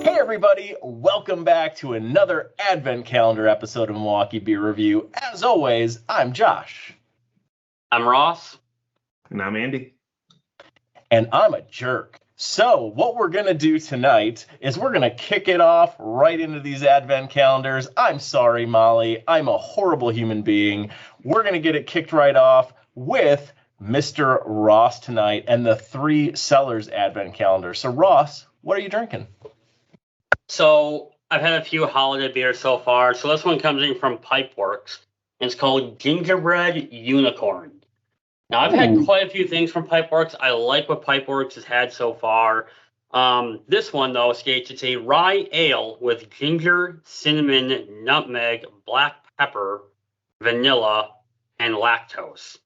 Everybody, welcome back to another Advent Calendar episode of Milwaukee Beer Review. As always, I'm Josh. I'm Ross. And I'm Andy. And I'm a jerk. So what we're going to do tonight is we're going to kick it off right into these Advent calendars. I'm sorry, Molly. I'm a horrible human being. We're going to get it kicked right off with Mr. Ross tonight and the Three Cellars Advent calendar. So, Ross, what are you drinking? So I've had a few holiday beers so far. So this one comes in from Pipeworks. And it's called Gingerbread Unicorn. Now, I've had quite a few things from Pipeworks. I like what Pipeworks has had so far. This one, though, states it's a rye ale with ginger, cinnamon, nutmeg, black pepper, vanilla, and lactose.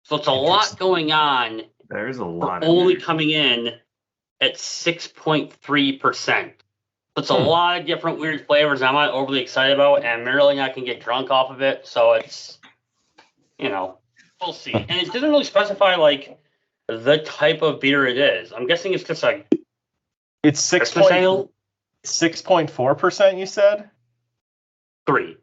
So it's a lot going on. There's a lot. Only coming in at 6.3%. It's a lot of different weird flavors I'm not overly excited about, and I'm really not going to get drunk off of it. So it's, we'll see. And it doesn't really specify, the type of beer it is. I'm guessing it's just It's 6.4%, you said? 3.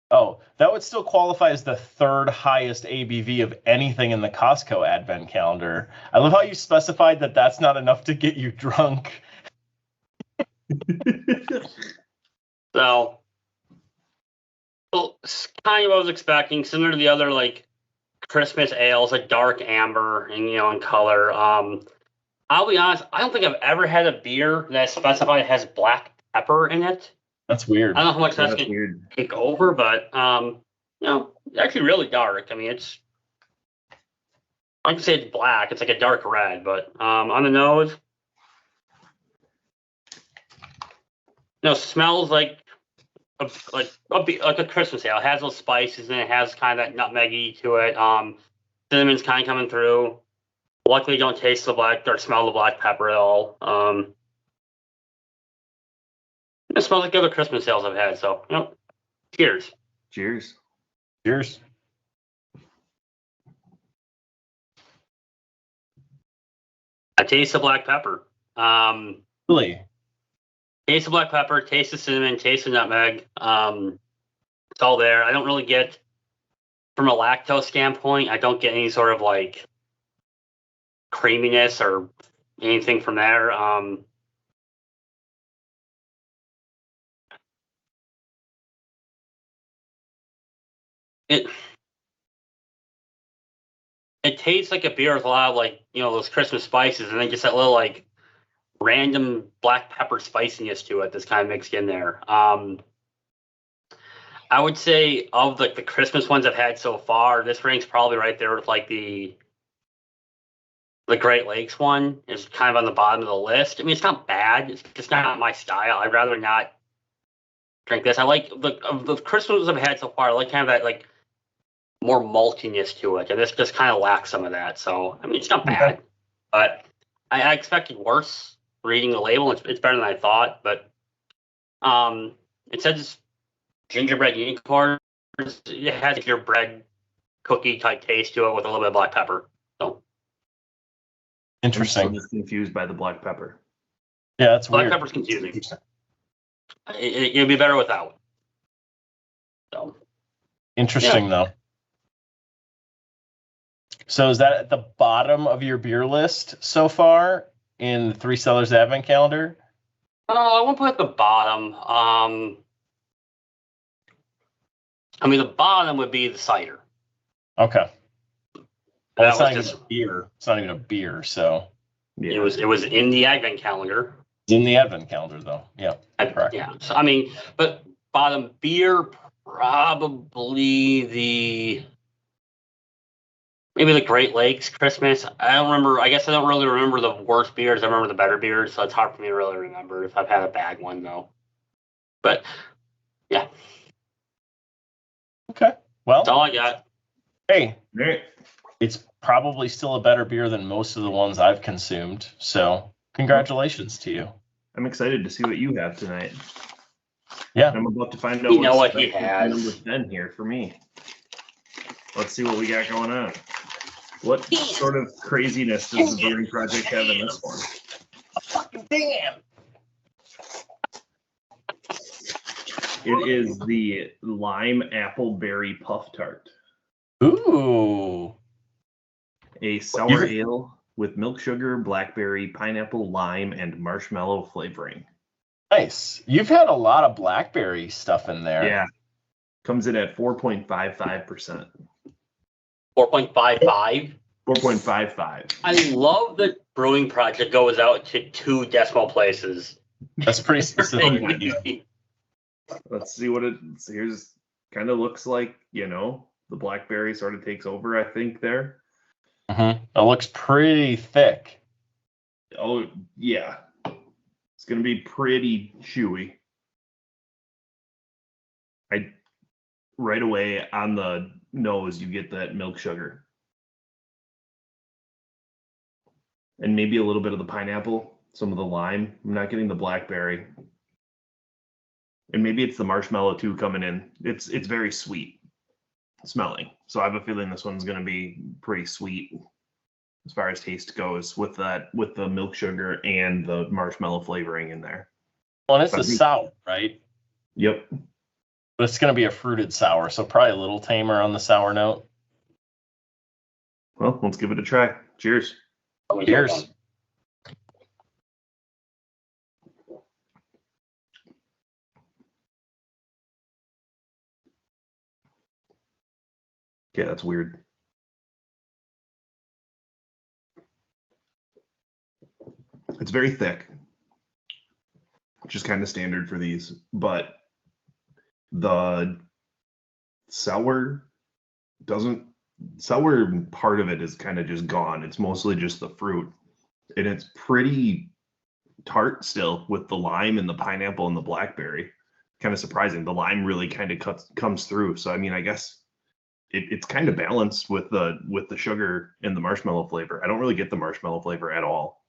Oh, that would still qualify as the third highest ABV of anything in the Costco Advent calendar. I love how you specified that that's not enough to get you drunk. So, it's kind of what I was expecting, similar to the other Christmas ales, like dark amber and in color. I'll be honest, I don't think I've ever had a beer that specified has black pepper in it. That's weird. I don't know how much that's going to take over, but it's actually really dark. I mean, I can say it's black. It's like a dark red, but on the nose. Smells like a Christmas ale. It has those spices and it has kind of that nutmeggy to it. Cinnamon's kind of coming through. Luckily, don't taste the black or smell the black pepper at all. It smells like the other Christmas ales I've had. So, cheers. Cheers. Cheers. I taste the black pepper. Really? Taste the black pepper, taste the cinnamon, taste the nutmeg. It's all there. I don't really get, from a lactose standpoint, I don't get any sort of creaminess or anything from there. It tastes like a beer with a lot of those Christmas spices, and then just that little random black pepper spiciness to it that's kind of mixed in there. I would say of the Christmas ones I've had so far, this ranks probably right there with the Great Lakes one is kind of on the bottom of the list. I mean, it's not bad. It's just not my style. I'd rather not drink this. I like the Christmas ones I've had so far. I like kind of that more maltiness to it, and this just kind of lacks some of that. So I mean, it's not bad, but I expected worse. Reading the label, it's better than I thought, but it says gingerbread unicorn. It has your bread cookie type taste to it with a little bit of black pepper. So interesting. I'm just confused by the black pepper. Yeah, that's weird. Black pepper's confusing. It'd be better without. So interesting though. So is that at the bottom of your beer list so far? In the Three Cellars Advent calendar? I won't put it at the bottom. I mean, the bottom would be the cider. Okay. Well, it's not even just a beer. It's not even a beer, so. Yeah. It was in the Advent calendar. It's in the Advent calendar, though. Yeah. Correct. Yeah. So, I mean, but bottom beer, probably maybe the Great Lakes Christmas. I don't remember. I guess I don't really remember the worst beers. I remember the better beers, so it's hard for me to really remember if I've had a bad one, though. But, yeah. Okay. Well. That's all I got. Hey. it's probably still a better beer than most of the ones I've consumed. So congratulations to you. I'm excited to see what you have tonight. Yeah. I'm about to find out You know what what's he has. number 10 here for me. Let's see what we got going on. What sort of craziness does the Brewing Projekt have in this one? Fucking damn. It is the Lime Apple Berry Puff Tart. Ooh. A sour ale with milk sugar, blackberry, pineapple, lime, and marshmallow flavoring. Nice. You've had a lot of blackberry stuff in there. Yeah. Comes in at 4.55%. 4.55. 4.55. I love that Brewing Projekt goes out to 2 decimal places. That's pretty specific. Let's see what here's kind of looks like, the blackberry sort of takes over, I think, there. Mm-hmm. It looks pretty thick. Oh, yeah. It's going to be pretty chewy. Right away on the nose, you get that milk sugar. And maybe a little bit of the pineapple, some of the lime. I'm not getting the blackberry. And maybe it's the marshmallow too coming in. It's very sweet smelling. So I have a feeling this one's going to be pretty sweet as far as taste goes with the milk sugar and the marshmallow flavoring in there. Well, and it's a sour, right? Yep. But it's going to be a fruited sour, so probably a little tamer on the sour note. Well, let's give it a try. Cheers. Cheers. Okay, that's weird. It's very thick, which is kind of standard for these, but the sour part of it is kind of just gone. It's mostly just the fruit, and it's pretty tart still with the lime and the pineapple and the blackberry. Kind of surprising. The lime really kind of comes through. So I mean, I guess it's kind of balanced with the sugar and the marshmallow flavor. I don't really get the marshmallow flavor at all.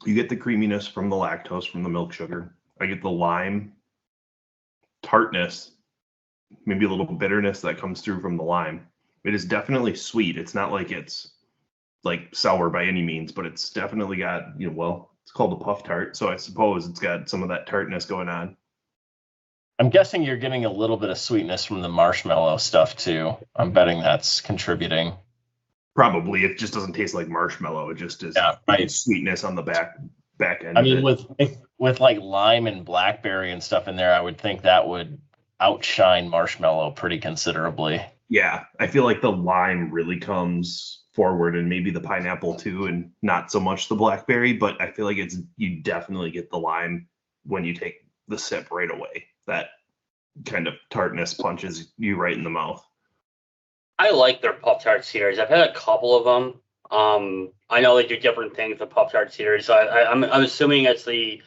You get the creaminess from the lactose, from the milk sugar. I get the lime tartness, maybe a little bitterness that comes through from the lime. It is definitely sweet. It's not like it's like sour by any means, but it's definitely got, it's called a puff tart. So I suppose it's got some of that tartness going on. I'm guessing you're getting a little bit of sweetness from the marshmallow stuff too. I'm betting that's contributing. Probably. It just doesn't taste like marshmallow. It just is sweetness on the back end. I mean, with like lime and blackberry and stuff in there, I would think that would outshine marshmallow pretty considerably. Yeah, I feel like the lime really comes forward, and maybe the pineapple too, and not so much the blackberry. But I feel like you definitely get the lime when you take the sip right away. That kind of tartness punches you right in the mouth. I like their Puff Tart series. I've had a couple of them. I know they do different things, the Puff Tart series. So I'm assuming it's the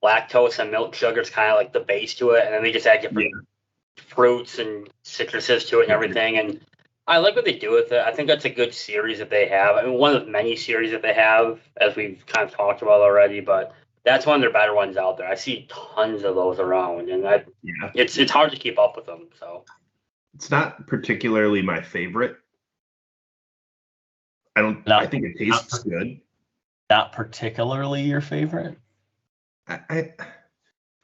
lactose and milk sugar is kind of like the base to it, and then they just add different fruits and citruses to it and everything. And I like what they do with it. I think that's a good series that they have. I mean, one of the many series that they have, as we've kind of talked about already, but that's one of their better ones out there. I see tons of those around, and it's hard to keep up with them. So it's not particularly my favorite. I think it tastes good. Not particularly your favorite? I'm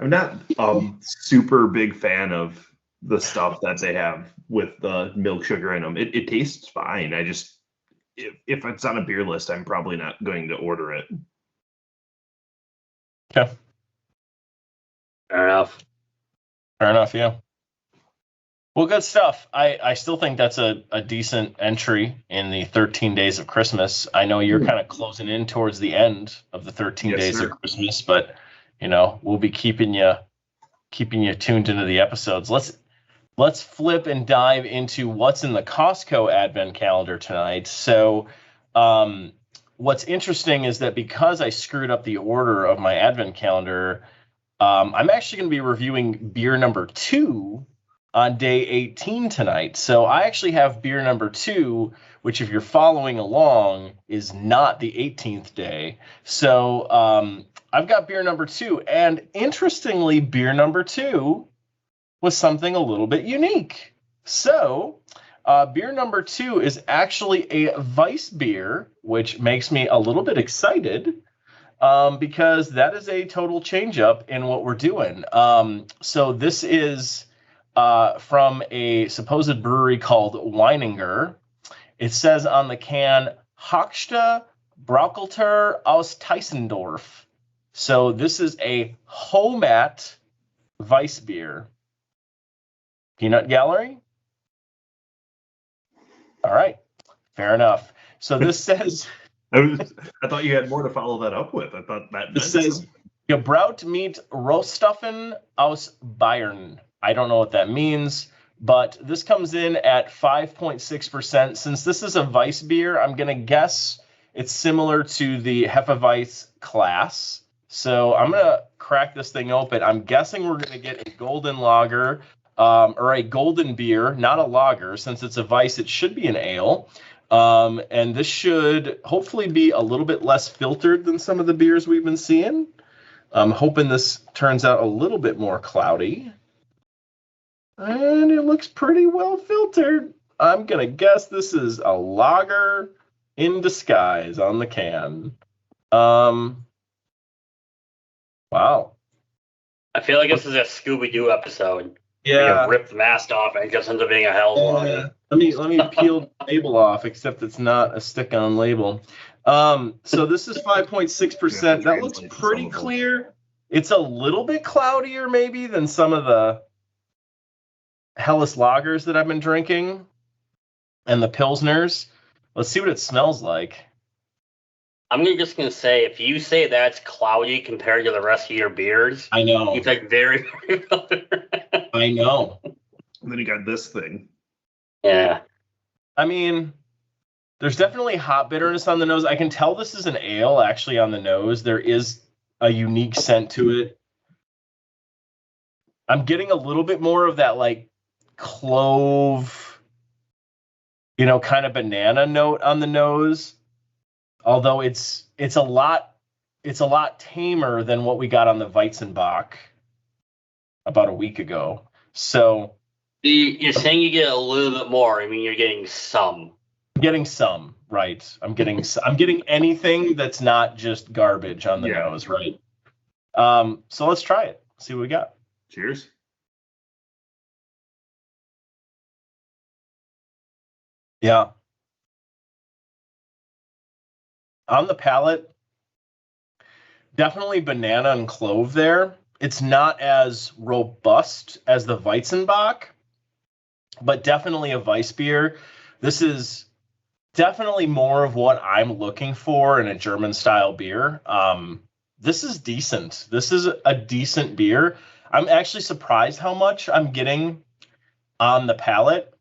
not a super big fan of the stuff that they have with the milk sugar in them. It tastes fine. I just, if it's on a beer list, I'm probably not going to order it. Okay. Fair enough, yeah. Well, good stuff. I still think that's a decent entry in the 13 days of Christmas. I know you're kind of closing in towards the end of the 13 days of Christmas, but we'll be keeping you tuned into the episodes. Let's flip and dive into what's in the Costco Advent calendar tonight. So, what's interesting is that because I screwed up the order of my Advent calendar, I'm actually going to be reviewing beer number 2 on day 18 tonight. So I actually have beer number 2, which if you're following along is not the 18th day. So I've got beer number 2. And interestingly, beer number 2 was something a little bit unique. So beer number 2 is actually a Weiss beer, which makes me a little bit excited because that is a total change up in what we're doing. So this is from a supposed brewery called Weininger. It says on the can, Hochste Braukultur aus Teissendorf. So this is a Homat Weiss beer. Peanut Gallery? All right, fair enough. So this says... I thought you had more to follow that up with. I thought that This says, Gebraut mit Rohstoffen aus Bayern. I don't know what that means, but this comes in at 5.6%. Since this is a Weiss beer, I'm going to guess it's similar to the Hefeweiss class. So I'm going to crack this thing open. I'm guessing we're going to get a golden lager or a golden beer, not a lager. Since it's a Weiss, it should be an ale. And this should hopefully be a little bit less filtered than some of the beers we've been seeing. I'm hoping this turns out a little bit more cloudy. And it looks pretty well filtered. I'm going to guess this is a lager in disguise on the can. Wow. I feel like this is a Scooby-Doo episode. Yeah. You rip the mask off and it just ends up being a hell lager. Let me peel the label off, except it's not a stick-on label. So this is 5.6%. That looks pretty clear. It's a little bit cloudier maybe than some of the Helles lagers that I've been drinking and the Pilsners. Let's see what it smells like. I'm just going to say, if you say that's cloudy compared to the rest of your beers, I know. it's like very, very I know. And then you got this thing. Yeah. I mean, there's definitely hop bitterness on the nose. I can tell this is an ale actually on the nose. There is a unique scent to it. I'm getting a little bit more of that like clove, kind of banana note on the nose. Although it's a lot tamer than what we got on the Weizenbock about a week ago. So you're saying you get a little bit more. I mean, you're getting some. I'm getting some, right? I'm getting anything that's not just garbage on the nose, right? So let's try it. See what we got. Cheers. Yeah. On the palate, definitely banana and clove there. It's not as robust as the Weizenbock, but definitely a Weiss beer. This is definitely more of what I'm looking for in a German-style beer. This is decent. This is a decent beer. I'm actually surprised how much I'm getting on the palate.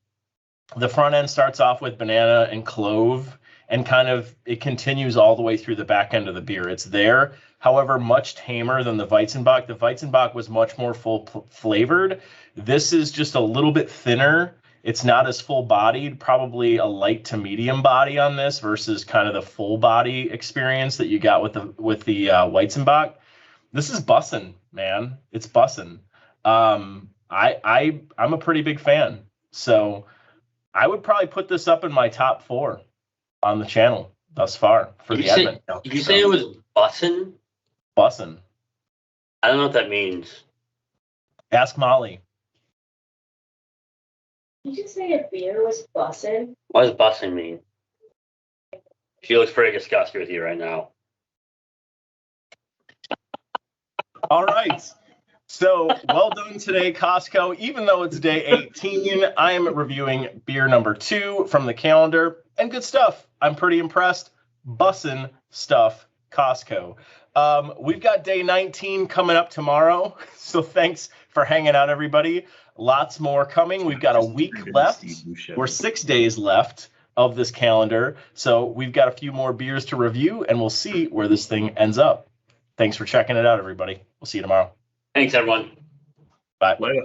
The front end starts off with banana and clove, and kind of it continues all the way through the back end of the beer. It's there, however, much tamer than the Weizenbock. The Weizenbock was much more full flavored. This is just a little bit thinner. It's not as full bodied, probably a light to medium body on this versus kind of the full body experience that you got with the Weizenbock. This is bussin', man. It's bussin'. I'm a pretty big fan. So I would probably put this up in my top 4 on the channel thus far for the Advent. Did you say it was bussin'? Bussin'. I don't know what that means. Ask Molly. Did you just say a beer was bussin'? What does bussin' mean? She looks pretty disgusted with you right now. All right. So well done today, Costco. Even though it's day 18, I am reviewing beer number 2 from the calendar. And good stuff. I'm pretty impressed. Bussin' stuff, Costco. We've got day 19 coming up tomorrow. So thanks for hanging out, everybody. Lots more coming. We've got a week left. We're 6 days left of this calendar. So we've got a few more beers to review, and we'll see where this thing ends up. Thanks for checking it out, everybody. We'll see you tomorrow. Thanks, everyone. Bye. Later.